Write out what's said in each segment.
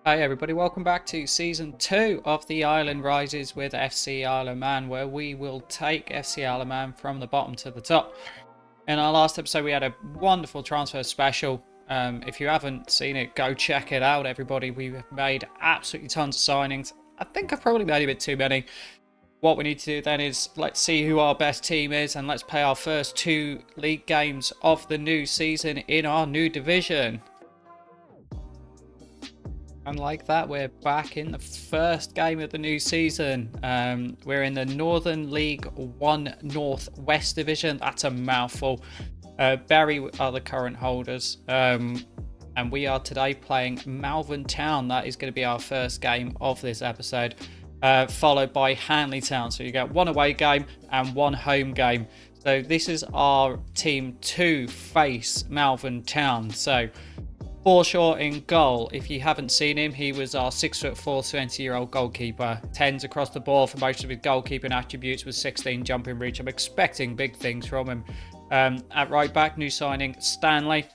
Hi everybody, welcome back to Season 2 of The Island Rises with FC Isle of Man, where we will take FC Isle of Man from the bottom to the top. In our last episode we had a wonderful transfer special. If you haven't seen it, go check it out everybody. We've made absolutely tons of signings. I think I've probably made a bit too many. What we need to do then is let's see who our best team is and let's play our first 2 league games of the new season in our new division. And like that, we're back in the first game of the new season. We're in the Northern League 1 North West Division. That's a mouthful. Bury are the current holders. And we are today playing Malvern Town. That is going to be our first game of this episode. Followed by Hanley Town. So you get 1 away game and 1 home game. So this is our team to face Malvern Town. So Forshaw in goal. If you haven't seen him, he was our 6'4", 20-year-old goalkeeper. 10s across the ball for most of his goalkeeping attributes with 16 jumping reach. I'm expecting big things from him. At right back, new signing Stanley.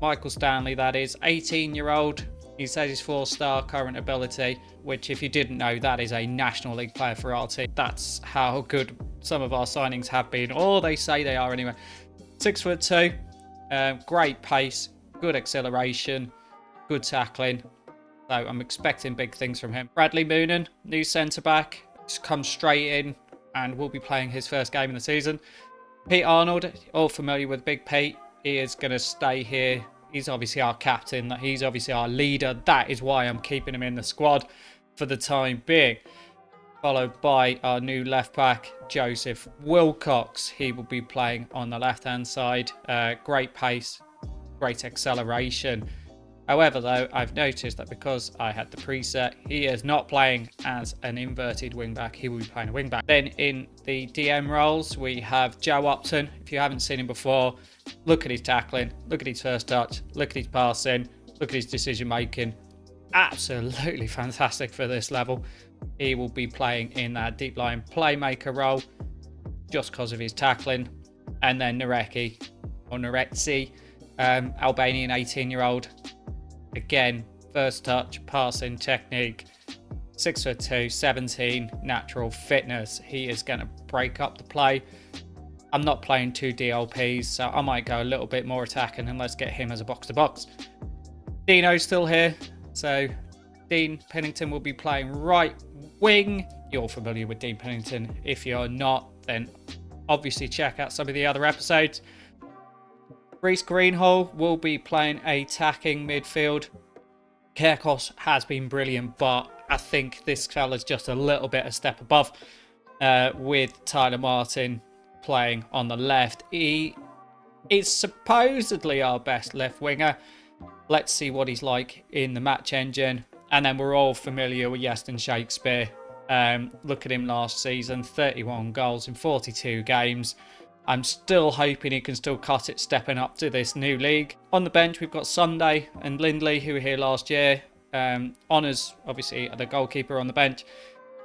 Michael Stanley, that is. 18-year-old. He says he's 4-star current ability, which if you didn't know, that is a National League player for our team. That's how good some of our signings have been, or they say they are anyway. 6'2", great pace. Good acceleration, good tackling. So I'm expecting big things from him. Bradley Moonen, new centre-back. Just comes straight in and will be playing his first game in the season. Pete Arnold, all familiar with Big Pete. He is going to stay here. He's obviously our captain. He's obviously our leader. That is why I'm keeping him in the squad for the time being. Followed by our new left-back, Joseph Wilcox. He will be playing on the left-hand side. Great pace. Great acceleration. However, though, I've noticed that because I had the preset, he is not playing as an inverted wingback. He will be playing a wingback. Then in the DM roles, we have Joe Upton. If you haven't seen him before, look at his tackling, look at his first touch, look at his passing, look at his decision making. Absolutely fantastic for this level. He will be playing in that deep line playmaker role just because of his tackling. And then Nareki or Naretsi. Albanian 18-year-old. Again, first touch, passing technique, 6'2", 17, natural fitness. He is going to break up the play. I'm not playing 2 DLPs, so I might go a little bit more attacking and let's get him as a box-to-box. Dino's still here, so Dean Pennington will be playing right wing. You're familiar with Dean Pennington. If you're not, then obviously check out some of the other episodes. Reece Greenhall will be playing attacking midfield. Kerkos has been brilliant, but I think this fella's just a little bit a step above with Tyler Martin playing on the left. He is supposedly our best left winger. Let's see what he's like in the match engine. And then we're all familiar with Yaston Shakespeare. Look at him last season, 31 goals in 42 games. I'm still hoping he can still cut it stepping up to this new league. On the bench, we've got Sunday and Lindley, who were here last year. Honours, obviously, the goalkeeper on the bench.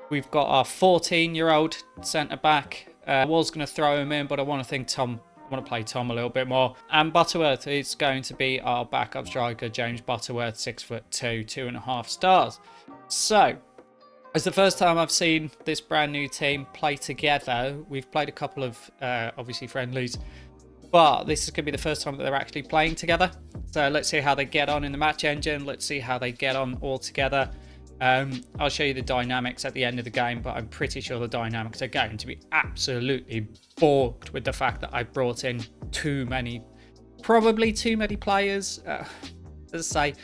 We've got our 14-year-old centre-back. I was going to throw him in, but I want to play Tom a little bit more. And Butterworth is going to be our backup striker, James Butterworth, 6'2", 2.5 stars. So, it's the first time I've seen this brand new team play together. We've played a couple of, obviously, friendlies. But this is going to be the first time that they're actually playing together. So let's see how they get on in the match engine. Let's see how they get on all together. I'll show you the dynamics at the end of the game, but I'm pretty sure the dynamics are going to be absolutely balked with the fact that I brought in probably too many players. As I say,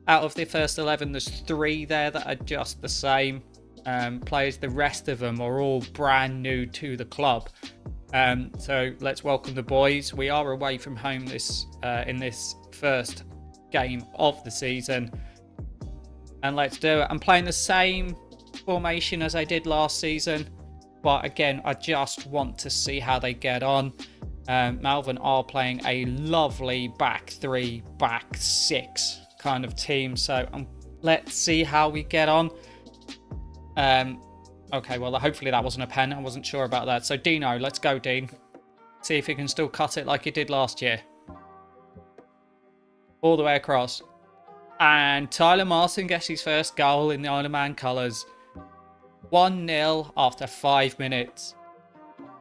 out of the first 11, there's 3 there that are just the same players. The rest of them are all brand new to the club. So let's welcome the boys. We are away from home in this first game of the season. And let's do it. I'm playing the same formation as I did last season. But again, I just want to see how they get on. Malvern are playing a lovely back 3, back 6 kind of team. So let's see how we get on. Okay, well, hopefully that wasn't a pen. I wasn't sure about that. So Dino, let's go, Dean. See if he can still cut it like he did last year. All the way across. And Tyler Martin gets his first goal in the Isle of Man colours. 1-0 after 5 minutes.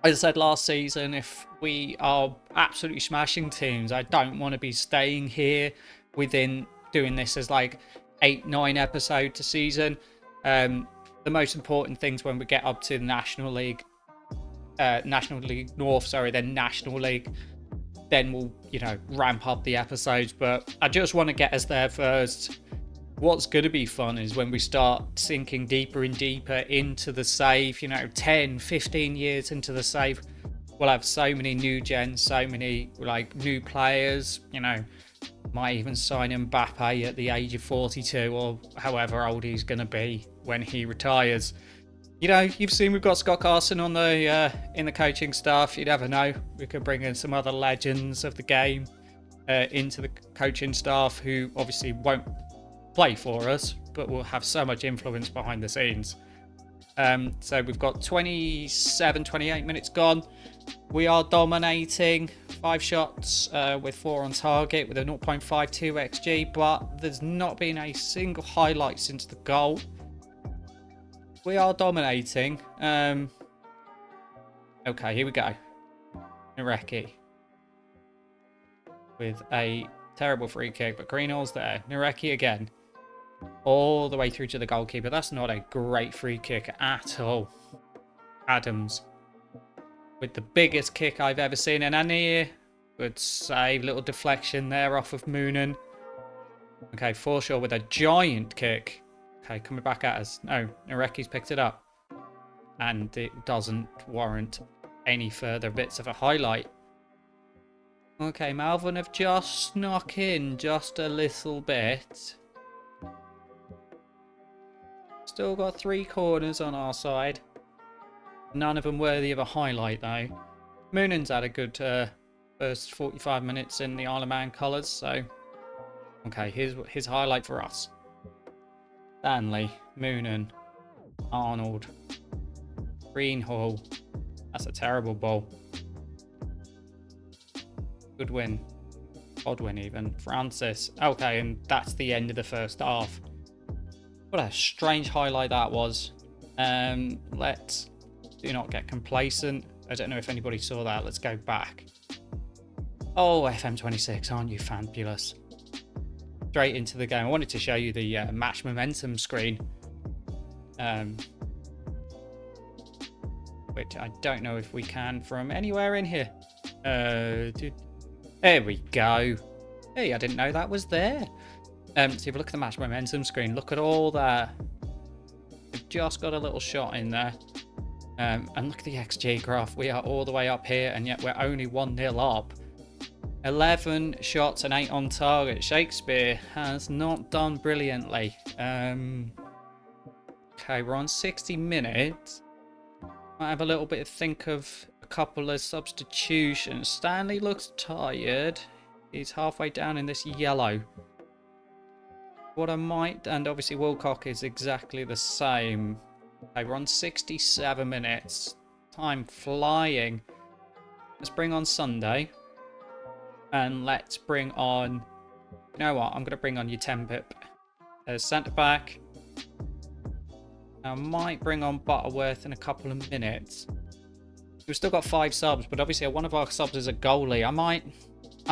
As I said last season, if we are absolutely smashing teams, I don't want to be staying here within doing this as like 8-9 episodes a season. The most important things when we get up to the National League North, then National League, then we'll, ramp up the episodes. But I just want to get us there first. What's going to be fun is when we start sinking deeper and deeper into the save, 10, 15 years into the save, we'll have so many new gens, so many new players, might even sign Mbappe at the age of 42 or however old he's going to be when he retires. You've seen we've got Scott Carson on the in the coaching staff. You never know. We could bring in some other legends of the game into the coaching staff who obviously won't play for us, but will have so much influence behind the scenes. So we've got 28 minutes gone. We are dominating. 5 shots with 4 on target with a 0.52 XG, but there's not been a single highlight since the goal. We are dominating. Okay, here we go. Nareki with a terrible free kick, but Greenall's there. Nareki again. All the way through to the goalkeeper. That's not a great free kick at all. Adams with the biggest kick I've ever seen in Anir. Good save. Little deflection there off of Moonen. Okay, Forshaw with a giant kick. Okay, coming back at us. No, Nareki's picked it up. And it doesn't warrant any further bits of a highlight. Okay, Malvern have just snuck in just a little bit. Still got 3 corners on our side. None of them worthy of a highlight, though. Moonen's had a good first 45 minutes in the Isle of Man colours, so... Okay, here's his highlight for us. Stanley, Moonen, Arnold, Greenhall. That's a terrible ball. Good win. Odd win, even. Francis. Okay, and that's the end of the first half. What a strange highlight that was. Let's do not get complacent. I don't know if anybody saw that. Let's go back. Oh, FM26, aren't you fabulous? Straight into the game. I wanted to show you the match momentum screen. Which I don't know if we can from anywhere in here. There we go. Hey, I didn't know that was there. So if you look at the match momentum screen, look at all that. We've just got a little shot in there. And look at the XG graph. We are all the way up here, and yet we're only 1-0 up. 11 shots and 8 on target. Shakespeare has not done brilliantly. Okay, we're on 60 minutes. Might have a little bit of think of a couple of substitutions. Stanley looks tired. He's halfway down in this yellow. What I might, and obviously Wilcock is exactly the same. Okay, we're on 67 minutes. Time flying. Let's bring on Sunday. And let's bring on... You know what? I'm going to bring on Utempip as centre back. I might bring on Butterworth in a couple of minutes. We've still got 5 subs, but obviously one of our subs is a goalie. I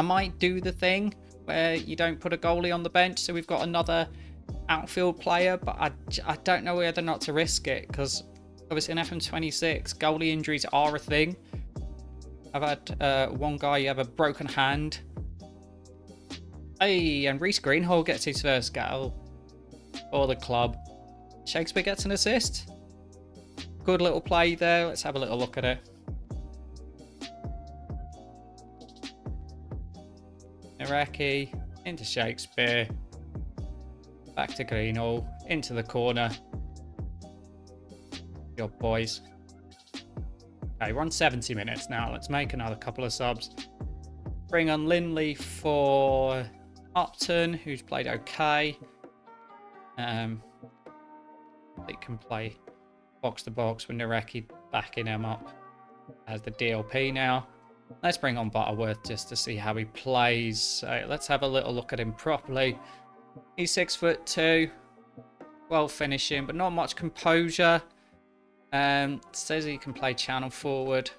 might do the thing where you don't put a goalie on the bench, so we've got another outfield player, but I don't know whether or not to risk it, because obviously in FM26, goalie injuries are a thing. I've had one guy have a broken hand. Hey, and Reece Greenhall gets his first goal for the club. Shakespeare gets an assist. Good little play there. Let's have a little look at it. Nareki into Shakespeare. Back to Greenhall. Into the corner. Good job, boys. Okay, we're on 70 minutes now. Let's make another couple of subs. Bring on Lindley for Upton, who's played okay. They can play box to box with Nareki backing him up as the DLP now. Let's bring on Butterworth just to see how he plays. So let's have a little look at him properly. He's 6'2", well finishing, but not much composure. Says he can play channel forward.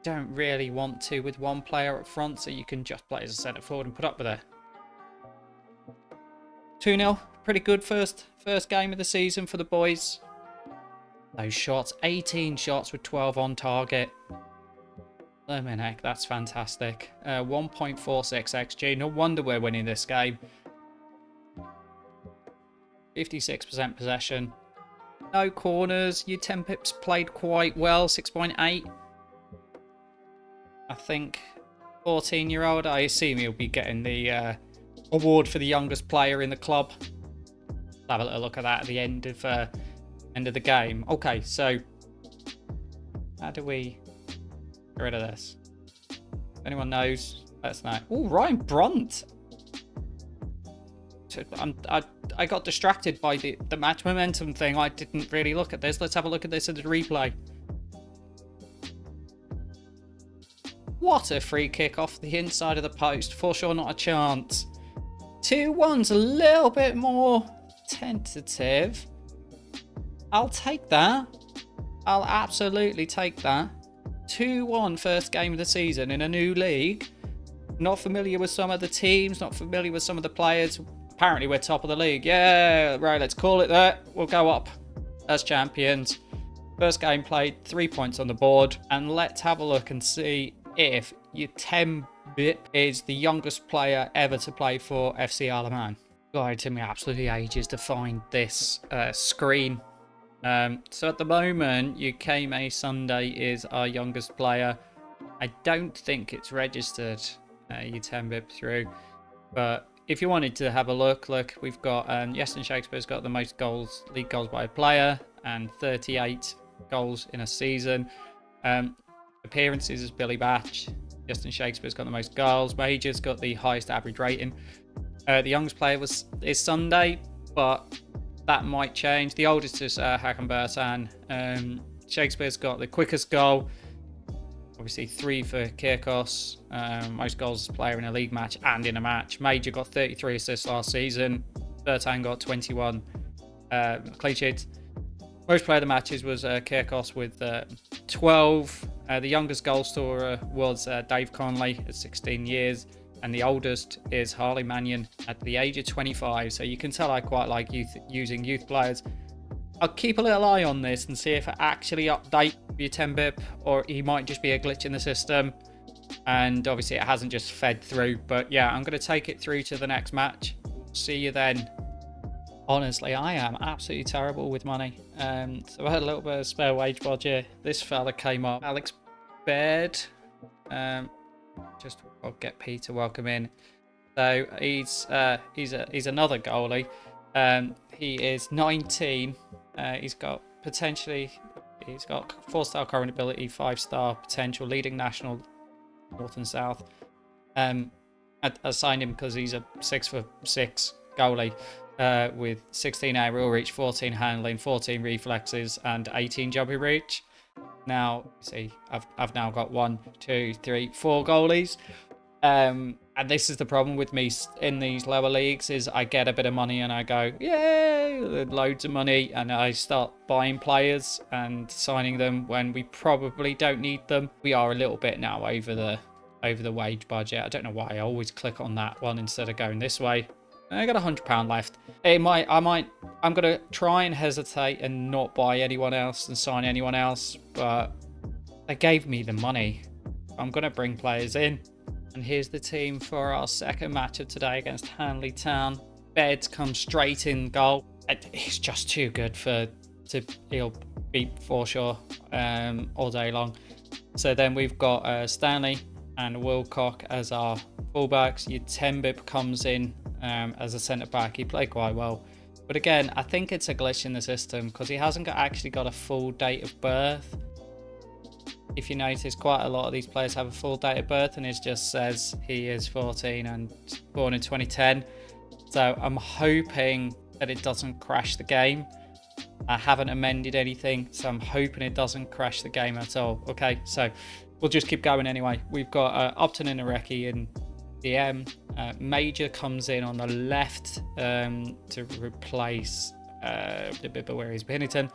Don't really want to with one player up front, so you can just play as a centre forward and put up with it. 2-0, pretty good first game of the season for the boys. Those shots, 18 shots with 12 on target. Heck, that's fantastic. 1.46 XG. No wonder we're winning this game. 56% possession. No corners. Your 10 pips played quite well. 6.8. I think 14-year-old. I assume he'll be getting the award for the youngest player in the club. Let's have a little look at that at the end of the game. Okay, so how do we get rid of this? If anyone knows, let us know. Oh, Ryan Brunt. I got distracted by the match momentum thing. I didn't really look at this. Let's have a look at this at the replay. What a free kick off the inside of the post. For sure, not a chance. 2-1's a little bit more tentative. I'll take that. I'll absolutely take that. 2-1 first game of the season in a new league. Not familiar with some of the teams, not familiar with some of the players. Apparently we're top of the league. Yeah, right, let's call it that. We'll go up as champions. First game played, 3 points on the board. And let's have a look and see if your 10-bit is the youngest player ever to play for FC Alaman. God, it took me absolutely ages to find this screen. So at the moment, UK Sunday is our youngest player. I don't think it's registered your 10-bit through, but if you wanted to have a look, we've got Yeston Shakespeare's got the most goals, league goals by a player, and 38 goals in a season. Appearances is Billy Batch. Yeston Shakespeare's got the most goals. Major's got the highest average rating. The youngest player is Sunday, but that might change. The oldest is Hakan Bertan. Shakespeare's got the quickest goal. Obviously 3 for Kirkos. Most goals as a player in a league match and in a match. Major got 33 assists last season. Bertan got 21 clean sheets. Most player of the matches was Kirkos with 12. The youngest goal scorer was Dave Conley at 16 years. And the oldest is Harley Mannion at the age of 25. So you can tell I quite like using youth players. I'll keep a little eye on this and see if it actually updates your 10-bip, or he might just be a glitch in the system. And obviously it hasn't just fed through. But yeah, I'm going to take it through to the next match. See you then. Honestly, I am absolutely terrible with money. So I had a little bit of spare wage budget. This fella came up, Alex Baird. I'll get Peter welcome in. So he's another goalie. He is 19. He's got 4-star current ability, 5-star potential, leading national north and south. I signed him because he's a 6'6" goalie with 16 aerial reach, 14 handling, 14 reflexes, and 18 jumping reach. Now, see, I've now got 1, 2, 3, 4 goalies. And this is the problem with me in these lower leagues, is I get a bit of money and I go, yay, loads of money, and I start buying players and signing them when we probably don't need them. We are a little bit now over the wage budget. I don't know why I always click on that one instead of going this way. I got £100 left. I'm gonna try and hesitate and not buy anyone else and sign anyone else, but they gave me the money. I'm gonna bring players in. And here's the team for our second match of today against Hanley Town. Beds come straight in goal. He's just too good he'll beat for sure all day long. So then we've got Stanley and Wilcock as our fullbacks. Your 10-bip comes in as a centre back. He played quite well, but again, I think it's a glitch in the system because he hasn't actually got a full date of birth. If you notice, quite a lot of these players have a full date of birth and it just says he is 14 and born in 2010. So I'm hoping that it doesn't crash the game. I haven't amended anything, so I'm hoping it doesn't crash the game at all. Okay, so we'll just keep going anyway. We've got Upton and Areki in DM. Major comes in on the left to replace where is Pennington.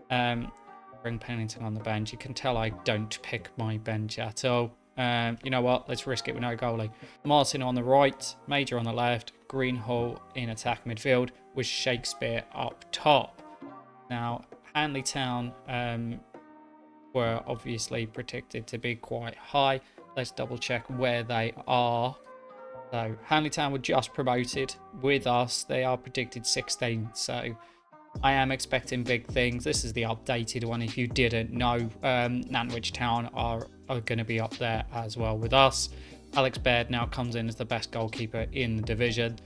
Bring Pennington on the bench. You can tell I don't pick my bench at all. You know what? Let's risk it with no goalie. Martin on the right, Major on the left, Greenhall in attack midfield with Shakespeare up top. Now, Hanley Town were obviously predicted to be quite high. Let's double check where they are. So Hanley Town were just promoted with us. They are predicted 16. So I am expecting big things. This is the updated one. If you didn't know, Nantwich Town are going to be up there as well with us. Alex Baird now comes in as the best goalkeeper in the division.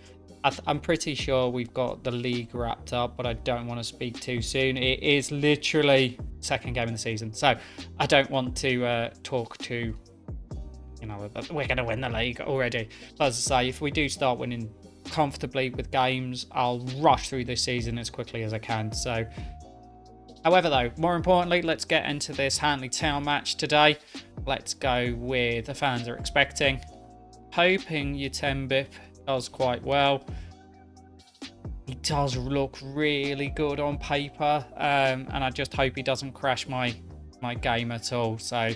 I'm pretty sure we've got the league wrapped up, but I don't want to speak too soon. It is literally second game of the season, so I don't want to talk to, you know, we're going to win the league already. But as I say, if we do start winning comfortably with games, I'll rush through this season as quickly as I can. So, however, though, more importantly, let's get into this Hanley Town match today. Let's go with the fans are expecting. Hoping Utembip does quite well. He does look really good on paper, and I just hope he doesn't crash my game at all. So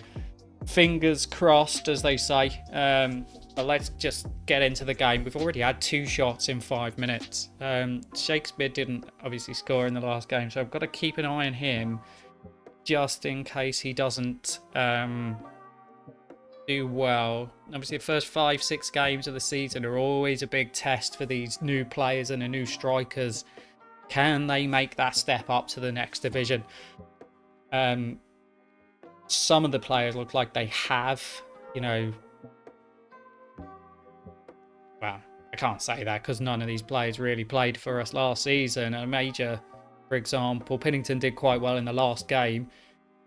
fingers crossed, as they say. But let's just get into the game. We've already had 2 shots in 5 minutes. Shakespeare didn't obviously score in the last game, so I've got to keep an eye on him just in case he doesn't do well. Obviously, the first 5-6 games of the season are always a big test for these new players and the new strikers. Can they make that step up to the next division? Some of the players look like they have, you know. Well, I can't say that because none of these players really played for us last season. A Major, for example, Pennington did quite well in the last game.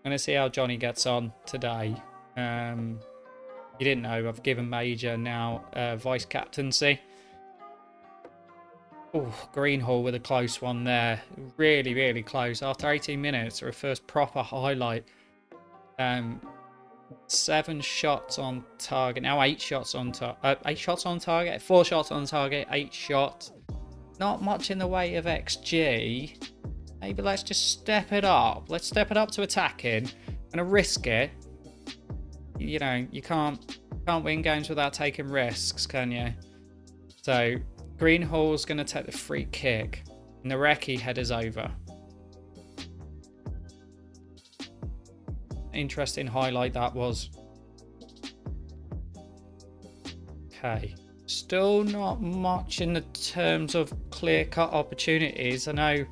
I'm going to see how Johnny gets on today. You didn't know, I've given Major now vice captaincy. Oh, Greenhall with a close one there. Really, really close. After 18 minutes, our first proper highlight. 7 shots on target. Now 8 shots on target. 8 shots on target. 4 shots on target. 8 shots. Not much in the way of XG. Maybe let's just step it up. Let's step it up to attacking. I'm going to risk it. You know, you can't win games without taking risks, can you? So Greenhall's going to take the free kick. Nareki headers over. Interesting highlight that was. Okay. Still not much in the terms of clear-cut opportunities. I know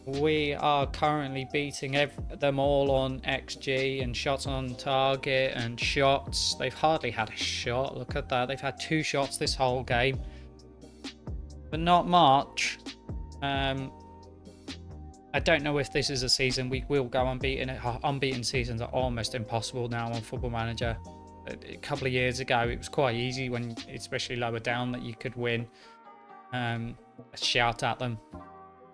we are currently beating them all on XG and shots on target and shots. They've hardly had a shot. Look at that. They've had 2 shots this whole game. But not much. I don't know if this is a season we will go unbeaten. Unbeaten seasons are almost impossible now on Football Manager. A couple of years ago, it was quite easy, when especially lower down, that you could win. Let's shout at them.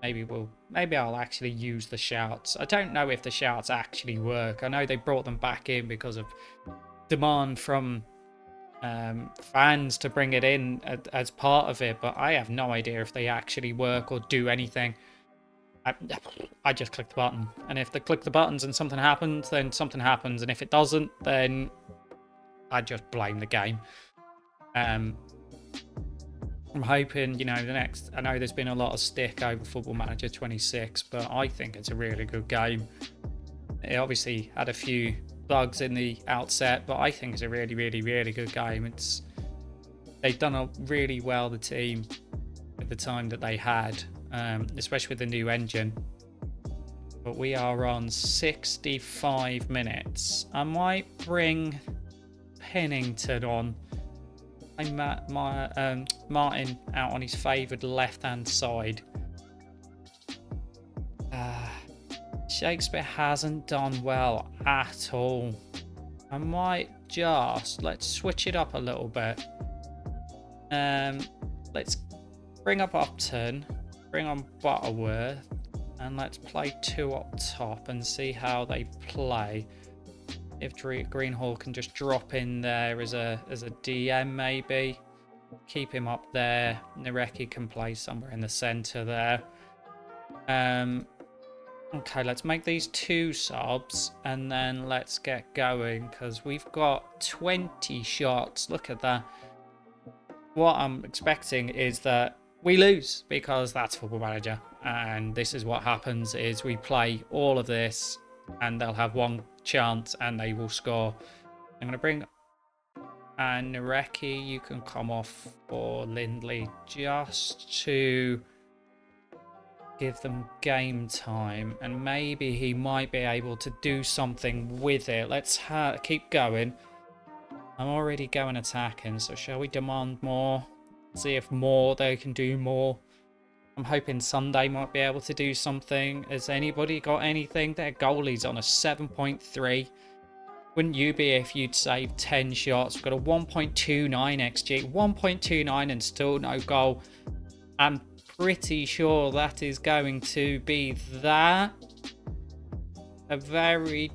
Maybe I'll actually use the shouts. I don't know if the shouts actually work. I know they brought them back in because of demand from fans to bring it in as part of it, but I have no idea if they actually work or do anything. I just click the button, and if they click the buttons and something happens, then something happens, and if it doesn't, then I just blame the game. I'm hoping, you know, I know there's been a lot of stick over Football Manager 26, but I think it's a really good game. It obviously had a few bugs in the outset, but I think it's a really, really, really good game. They've done really well, the team, at the time that they had, especially with the new engine. But we are on 65 minutes. I might bring Pennington on. Martin out on his favoured left-hand side. Shakespeare hasn't done well at all. I might let's switch it up a little bit. Let's bring up Upton, bring on Butterworth, and let's play 2 up top and see how they play. If Greenhall can just drop in there as a DM maybe. Keep him up there. Nareki can play somewhere in the centre there. Okay, let's make these 2 subs and then let's get going because we've got 20 shots. Look at that. What I'm expecting is that we lose because that's Football Manager, and this is what happens is we play all of this and they'll have 1 chance and they will score. I'm going to bring Nareki, you can come off for Lindley just to give them game time, and maybe he might be able to do something with it. Let's keep going. I'm already going attacking, so shall we demand more? See if they can do more. I'm hoping Sunday might be able to do something. Has anybody got anything? Their goalie's on a 7.3. Wouldn't you be if you'd saved 10 shots? We've got a 1.29 XG, 1.29 and still no goal. I'm pretty sure that is going to be that. A very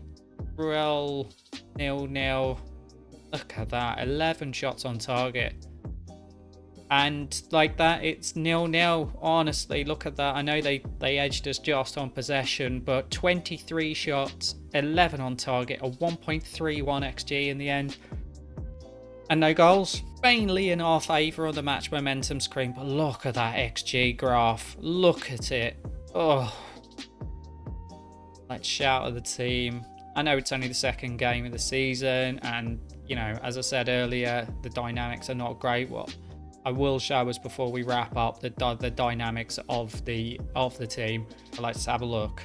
real 0-0. Look at that, 11 shots on target. And like that, it's 0-0. Honestly, look at that. I know they edged us just on possession, but 23 shots, 11 on target, a 1.31 XG in the end. And no goals. Mainly in our favour on the match momentum screen, but look at that XG graph. Look at it. Oh. Let's shout at the team. I know it's only the 2nd game of the season, and, you know, as I said earlier, the dynamics are not great. Well, I will show us before we wrap up the dynamics of the team. Let's have a look.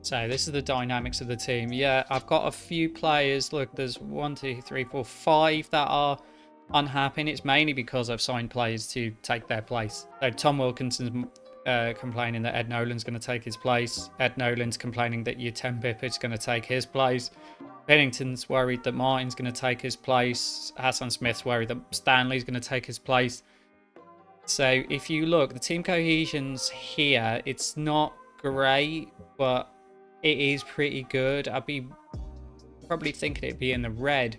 So this is the dynamics of the team. Yeah, I've got a few players. Look, there's 1, 2, 3, 4, 5 that are unhappy, and it's mainly because I've signed players to take their place. So Tom Wilkinson's complaining that Ed Nolan's going to take his place. Ed Nolan's complaining that Ten Bipper's going to take his place. Bennington's worried that Martin's going to take his place. Hassan Smith's worried that Stanley's going to take his place. So if you look, the team cohesion's here. It's not great, but it is pretty good. I'd be probably thinking it'd be in the red.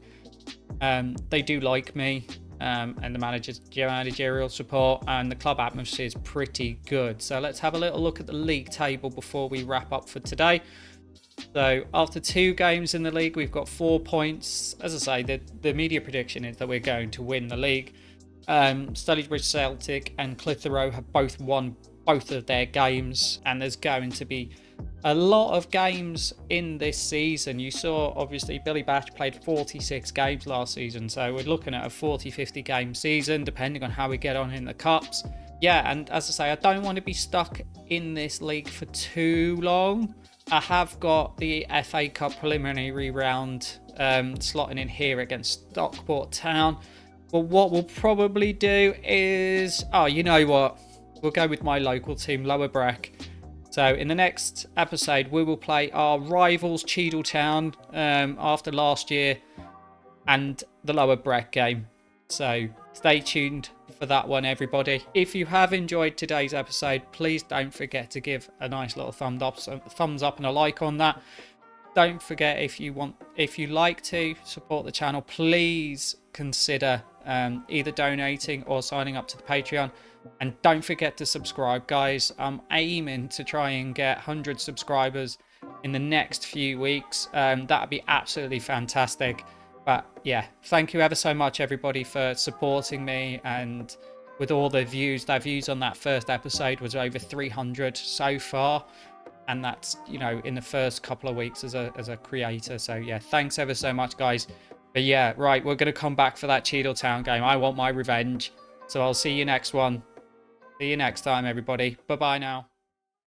They do like me, and the managerial support, and the club atmosphere is pretty good. So let's have a little look at the league table before we wrap up for today. So after 2 games in the league, we've got 4 points. As I say, the media prediction is that we're going to win the league. Stalybridge Celtic and Clitheroe have both won both of their games, and there's going to be a lot of games in this season. You saw, obviously, Billy Batch played 46 games last season, so we're looking at a 40-50 game season, depending on how we get on in the cups. Yeah, and as I say, I don't want to be stuck in this league for too long. I have got the FA Cup preliminary round slotting in here against Stockport Town. But what we'll probably do is... Oh, you know what? We'll go with my local team, Lower Breck. So in the next episode, we will play our rivals, Cheadle Town, after last year, and the Lower Breck game. So stay tuned for that one, everybody. If you have enjoyed today's episode, please don't forget to give a nice little thumbs up and a like on that. Don't forget, if you like to support the channel, please consider either donating or signing up to the Patreon. And don't forget to subscribe, guys. I'm aiming to try and get 100 subscribers in the next few weeks. That'd be absolutely fantastic. But yeah, thank you ever so much, everybody, for supporting me. And with all the views on that first episode was over 300 so far. And that's, you know, in the first couple of weeks as a creator. So yeah, thanks ever so much, guys. But yeah, right, we're going to come back for that Cheadle Town game. I want my revenge. So I'll see you next one. See you next time, everybody. Bye-bye now.